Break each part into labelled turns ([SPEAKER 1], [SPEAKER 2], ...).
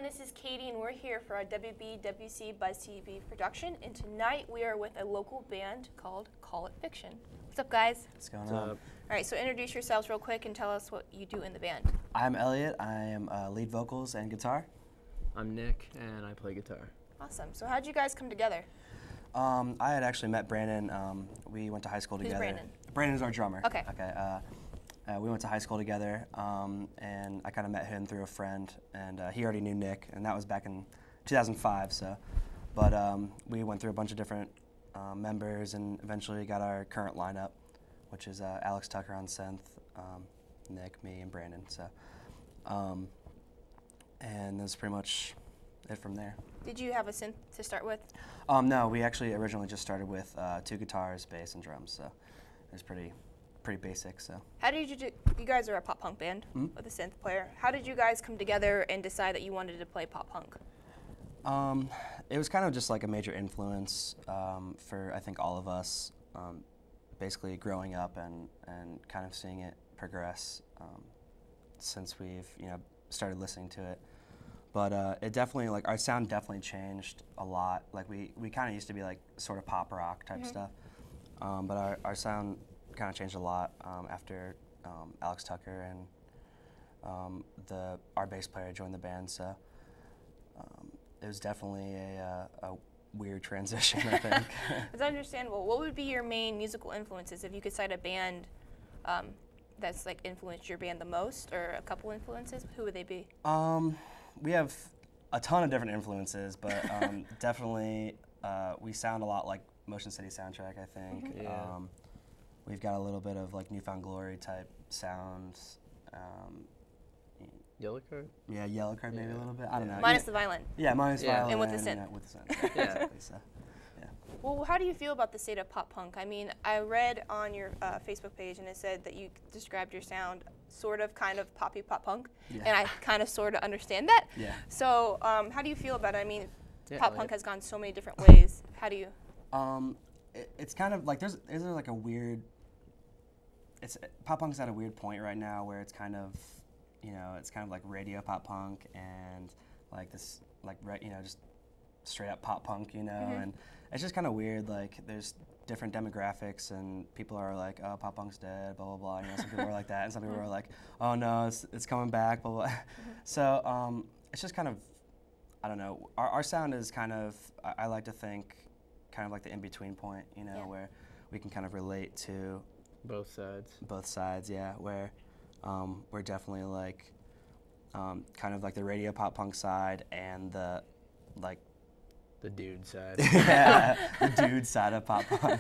[SPEAKER 1] this is Katie, and we're here for our WBWC Buzz TV production. And tonight we are with a local band called Call It Fiction. What's up, guys?
[SPEAKER 2] What's going on?
[SPEAKER 1] All right, so introduce yourselves real quick and tell us what you do in the band.
[SPEAKER 2] I'm Elliot. I am lead vocals and guitar.
[SPEAKER 3] I'm Nick, and I play guitar.
[SPEAKER 1] Awesome. So how'd you guys come together?
[SPEAKER 2] I had actually met Brandon. We went to high school together.
[SPEAKER 1] Who's Brandon?
[SPEAKER 2] Brandon's our drummer.
[SPEAKER 1] Okay.
[SPEAKER 2] Okay. We went to high school together, and I kind of met him through a friend, and he already knew Nick, and that was back in 2005. So, but we went through a bunch of different members, and eventually got our current lineup, which is Alex Tucker on synth, Nick, me, and Brandon. So, and that's pretty much it from there.
[SPEAKER 1] Did you have a synth to start with?
[SPEAKER 2] No, we actually originally just started with 2 guitars, bass, and drums. So, it was pretty basic. So.
[SPEAKER 1] How did you do? You guys are a pop punk band with a synth player. How did you guys come together and decide that you wanted to play pop punk?
[SPEAKER 2] It was kind of just like a major influence for I think all of us, basically growing up and kind of seeing it progress since we've started listening to it. But it definitely, like, our sound definitely changed a lot. Like we kind of used to be like sort of pop rock type stuff, but our sound kind of changed a lot after Alex Tucker and our bass player joined the band. So it was definitely a weird transition, I think.
[SPEAKER 1] It's understandable. What would be your main musical influences if you could cite a band that's like influenced your band the most, or a couple influences? Who would they be?
[SPEAKER 2] We have a ton of different influences, but definitely we sound a lot like Motion City Soundtrack, I think.
[SPEAKER 3] Yeah.
[SPEAKER 2] We've got a little bit of like Newfound Glory type sounds.
[SPEAKER 3] Yellowcard?
[SPEAKER 2] Yeah, Yellowcard maybe a little bit. I don't know.
[SPEAKER 1] Minus the violin.
[SPEAKER 2] Yeah, minus violin.
[SPEAKER 1] And with the synth.
[SPEAKER 2] With the synth. Yeah, exactly. So, yeah.
[SPEAKER 1] Well, how do you feel about the state of pop punk? I mean, I read on your Facebook page, and it said that you described your sound sort of kind of poppy pop punk, and I kind of sort of understand that.
[SPEAKER 2] Yeah.
[SPEAKER 1] So how do you feel about it? I mean, pop punk has gone so many different ways. How do you?
[SPEAKER 2] It's kind of like there's like a weird. Pop punk's at a weird point right now where it's kind of, it's kind of like radio pop punk and like this like just straight up pop punk, and it's just kind of weird. Like there's different demographics and people are like, oh, pop punk's dead, blah blah blah. Some people are like that, and some people are like, oh no, it's coming back, blah blah. So it's just kind of, I don't know. Our sound is kind of, I like to think, kind of like the in between point, where we can kind of relate to.
[SPEAKER 3] Both sides.
[SPEAKER 2] Both sides, yeah. Where we're definitely like kind of like the radio pop punk side and the
[SPEAKER 3] dude side.
[SPEAKER 2] Yeah, the dude side of pop punk.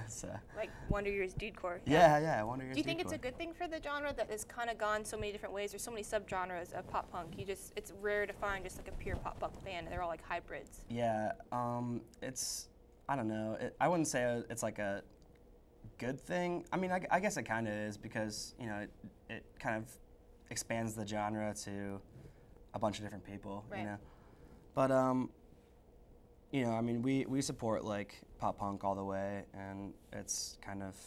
[SPEAKER 2] So.
[SPEAKER 1] Like Wonder Years dudecore.
[SPEAKER 2] Yeah, Wonder Years.
[SPEAKER 1] Do you think it's a good thing for the genre that has kind of gone so many different ways? There's so many subgenres of pop punk. It's rare to find just like a pure pop punk band. They're all like hybrids.
[SPEAKER 2] Yeah, I don't know. I wouldn't say it's like a good thing. I mean, I guess it kind of is because it kind of expands the genre to a bunch of different people.
[SPEAKER 1] Right.
[SPEAKER 2] But I mean, we support like pop punk all the way, and it's kind of,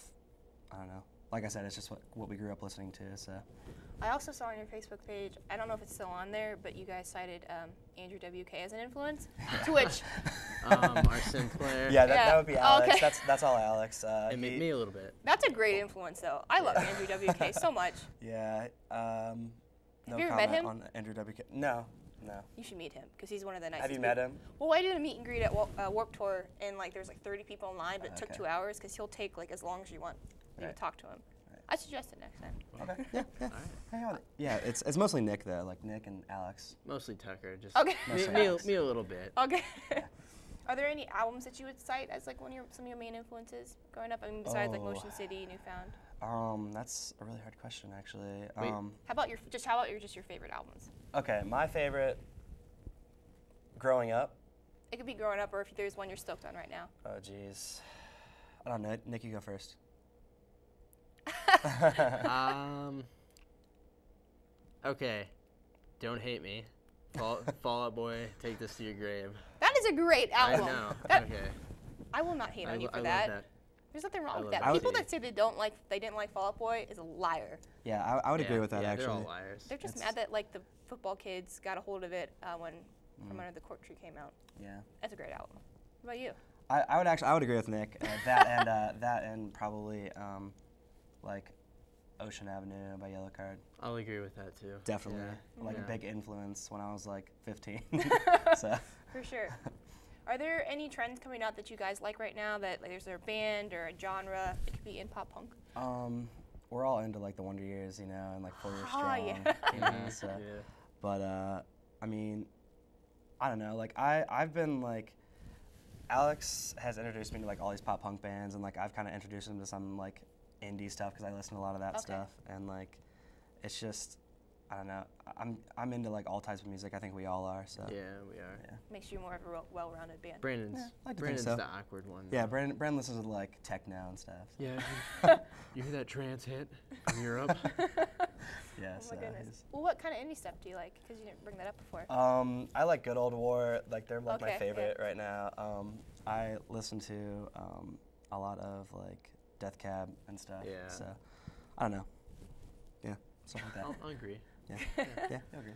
[SPEAKER 2] I don't know. Like I said, it's just what we grew up listening to. So.
[SPEAKER 1] I also saw on your Facebook page, I don't know if it's still on there, but you guys cited Andrew WK as an influence. To which
[SPEAKER 3] our synth player.
[SPEAKER 2] Yeah, that would be Alex.
[SPEAKER 1] Okay.
[SPEAKER 2] That's all Alex.
[SPEAKER 3] And me a little bit.
[SPEAKER 1] That's a great influence, though. I love Andrew WK so much.
[SPEAKER 2] Yeah.
[SPEAKER 1] Have you ever met him?
[SPEAKER 2] On Andrew WK. No.
[SPEAKER 1] You should meet him because he's one of the nicest.
[SPEAKER 2] Have you met him?
[SPEAKER 1] Well, I did a meet and greet at Warped Tour, and like there's like 30 people in line, but it took 2 hours because he'll take like as long as you want you to talk to him. I suggest it next time.
[SPEAKER 2] Okay. Yeah. All right. Yeah, it's mostly Nick though, like Nick and Alex.
[SPEAKER 3] Mostly Tucker. Just
[SPEAKER 1] okay.
[SPEAKER 3] me a little bit.
[SPEAKER 1] Okay. Are there any albums that you would cite as like some of your main influences growing up? I mean, besides like Motion City, Newfound.
[SPEAKER 2] That's a really hard question actually.
[SPEAKER 1] How about your favorite albums?
[SPEAKER 2] Okay, my favorite growing up.
[SPEAKER 1] It could be growing up, or if there's one you're stoked on right now.
[SPEAKER 2] Oh geez, I don't know. Nick, you go first.
[SPEAKER 3] Okay, Don't Hate Me. Fall Out Boy, Take This to Your Grave.
[SPEAKER 1] That is a great album.
[SPEAKER 3] I know.
[SPEAKER 1] Okay. I will not hate on you for that.
[SPEAKER 3] Love
[SPEAKER 1] There's nothing wrong
[SPEAKER 3] I
[SPEAKER 1] with
[SPEAKER 3] love
[SPEAKER 1] that.
[SPEAKER 3] it.
[SPEAKER 1] People that say they didn't like Fall Out Boy is a liar.
[SPEAKER 2] Yeah, I would agree with that
[SPEAKER 3] yeah,
[SPEAKER 2] actually.
[SPEAKER 3] they're all liars.
[SPEAKER 1] They're just
[SPEAKER 2] It's-
[SPEAKER 1] mad that like the football kids got a hold of it when From Under the Cork Tree came out.
[SPEAKER 2] Yeah.
[SPEAKER 1] That's a great album. What about you?
[SPEAKER 2] I would agree with Nick. That and probably like Ocean Avenue by Yellow Card.
[SPEAKER 3] I'll agree with that too.
[SPEAKER 2] Definitely like
[SPEAKER 3] Yeah.
[SPEAKER 2] a big influence when I was like 15. So
[SPEAKER 1] For sure. Are there any trends coming out that you guys like right now? That like, there's a band or a genre that could be in pop punk?
[SPEAKER 2] we're all into like the Wonder Years, you know, and like 4 Years
[SPEAKER 1] Oh,
[SPEAKER 2] Strong.
[SPEAKER 1] yeah.
[SPEAKER 2] You know, so.
[SPEAKER 3] Yeah.
[SPEAKER 2] But I mean, I don't know. Like I've been like, Alex has introduced me to like all these pop punk bands, and like I've kind of introduced him to some like indie stuff because I listen to a lot of that
[SPEAKER 1] Okay.
[SPEAKER 2] stuff, and like it's just, I don't know. I'm into like all types of music. I think we all are. So
[SPEAKER 3] Yeah, we are.
[SPEAKER 2] yeah.
[SPEAKER 1] Makes you more of a well-rounded band.
[SPEAKER 3] Brandon's
[SPEAKER 2] Yeah, I like to think
[SPEAKER 3] Brandon's
[SPEAKER 2] so.
[SPEAKER 3] the awkward one.
[SPEAKER 2] Yeah, Brandon listens to like techno and stuff.
[SPEAKER 3] Yeah. You hear that trance hit from Europe?
[SPEAKER 2] Yeah.
[SPEAKER 1] Oh
[SPEAKER 2] so
[SPEAKER 1] my goodness.
[SPEAKER 2] he's-
[SPEAKER 1] Well, what kind of indie stuff do you like? Because you didn't bring that up before.
[SPEAKER 2] I like Good Old War. Like they're like
[SPEAKER 1] Okay,
[SPEAKER 2] my favorite
[SPEAKER 1] yeah.
[SPEAKER 2] right now. I listen to a lot of like Death Cab and stuff.
[SPEAKER 3] Yeah.
[SPEAKER 2] So I don't know. Yeah, stuff like that.
[SPEAKER 3] I'll agree.
[SPEAKER 2] Yeah. Yeah. I agree.